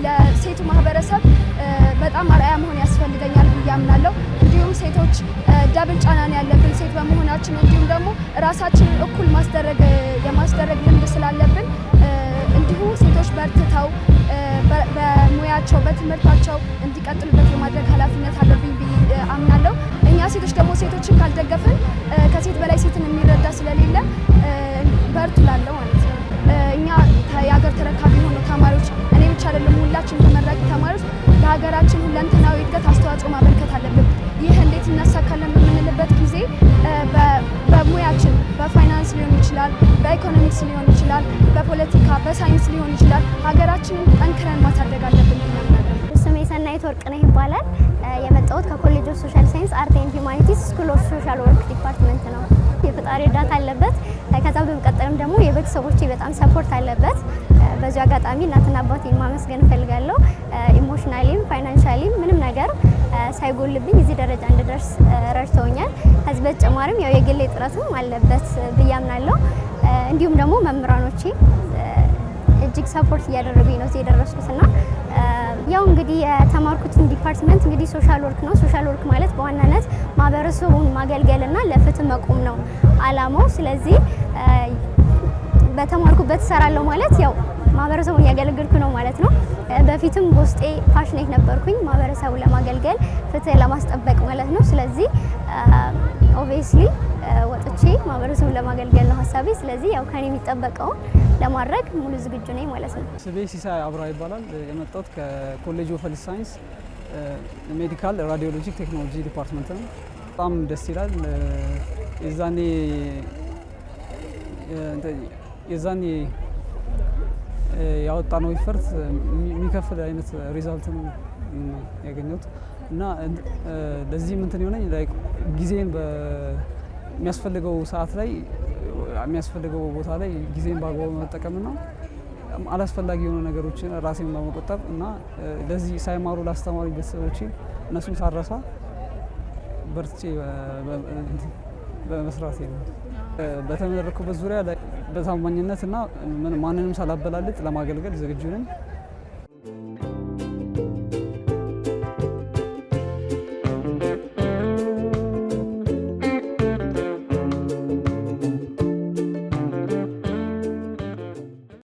ለሴቱ ማህበረሰብ በጣም አርአያ መሆን ያስፈልገኛል ብዬ አምናለሁ። እንዲሁም ሴቶች ደብል ጫና ነው ያለብን ሴት በመሆናችን እንዲሁም ደግሞ ራሳችንን እኩል የማስደረግ ልምድ ስላለብን እንዲሁ ሴቶች በርትተው በሙያቸው በትምህርታቸው እንዲቀጥሉበት የማድረግ ኃላፊነት አለብኝ ብዬ አምናለሁ። እኛ ሴቶች ደግሞ ሴቶችን ካልደገፍን ከሴት በላይ ሴትን የሚረዳ ስለሌለ በርቱ ላለሁ ማለት ነው። እኛ የሀገር ተረካቢ የሆኑ ተማሪዎች እኔ ብቻ አይደለም ሁላችን ተመራቂ ተማሪዎች ለሀገራችን ሁለንተናዊ እድገት አስተዋጽኦ ማበርከት አለብን። ይህ እንዴት እናሳካለን በምንልበት ጊዜ በሙያችን በፋይናንስ ሊሆን ይችላል፣ በኢኮኖሚክስ ሊሆን ይችላል፣ በፖለቲካ በሳይንስ ሊሆን ይችላል። ሀገራችንን ጠንክረን ማሳደግ አለብን። ስሜ ሰናይት ወርቅነህ ይባላል። የመጣሁት ከኮሌጅ ኦፍ ሶሻል ሳይንስ አርት ኤንድ ሂውማኒቲስ ስኩል ኦፍ ሶሻል ወርክ ዲፓርትመንት ነው። የፈጣሪ እርዳታ አለበት። ከዛ በመቀጠልም ደግሞ የቤተሰቦቼ በጣም ሰፖርት አለበት። በዚሁ አጋጣሚ እናትና አባቴን ማመስገን እፈልጋለሁ። ኢሞሽናሊም ፋይናንሻሊም ምንም ነገር ሳይጎልብኝ እዚህ ደረጃ እንድደርስ ረድተውኛል። ከዚህ በተጨማሪም ያው የግሌ ጥረትም አለበት ብዬ አምናለሁ። እንዲሁም ደግሞ መምህራኖቼ እጅግ ሰፖርት እያደረጉኝ ነው እዚህ የደረስኩትና ያው እንግዲህ የተማርኩትን ዲፓርትመንት እንግዲህ ሶሻል ወርክ ነው። ሶሻል ወርክ ማለት በዋናነት ማህበረሰቡን ማገልገልና ለፍትህ መቆም ነው አላማው። ስለዚህ በተማርኩበት እሰራለሁ ማለት ያው ማህበረሰቡን እያገለገልኩ ነው ማለት ነው። በፊትም ውስጤ ፓሽኔት ነበርኩኝ ማህበረሰቡን ለማገልገል ፍትህ ለማስጠበቅ ማለት ነው። ስለዚህ ኦብቪየስሊ ወጥቼ ማህበረሰቡን ለማገልገል ነው ሀሳቤ። ስለዚህ ያው ከኔ የሚጠበቀው ለማድረግ ሙሉ ዝግጁ ነኝ ማለት ነው። ስሜ ሲሳይ አብራ ይባላል። የመጣሁት ከኮሌጅ ኦፍ ሄልዝ ሳይንስ ሜዲካል ራዲዮሎጂክ ቴክኖሎጂ ዲፓርትመንት ነው። በጣም ደስ ይላል። የዛኔ ያወጣነው ኢፈርት የሚከፍል አይነት ሪዛልት ነው ያገኘሁት እና ለዚህ እንትን የሆነኝ ጊዜን በሚያስፈልገው ሰዓት ላይ የሚያስፈልገው ቦታ ላይ ጊዜን በአግባቡ መጠቀምና አላስፈላጊ የሆኑ ነገሮችን ራሴን በመቆጠብ እና ለዚህ ሳይማሩ ላስተማሩ ቤተሰቦቼ እነሱን ሳረሳ በርትቼ በመስራት ነው። በተመረኩበት ዙሪያ በታማኝነት እና ማንንም ሳላበላልጥ ለማገልገል ዝግጁ ነኝ።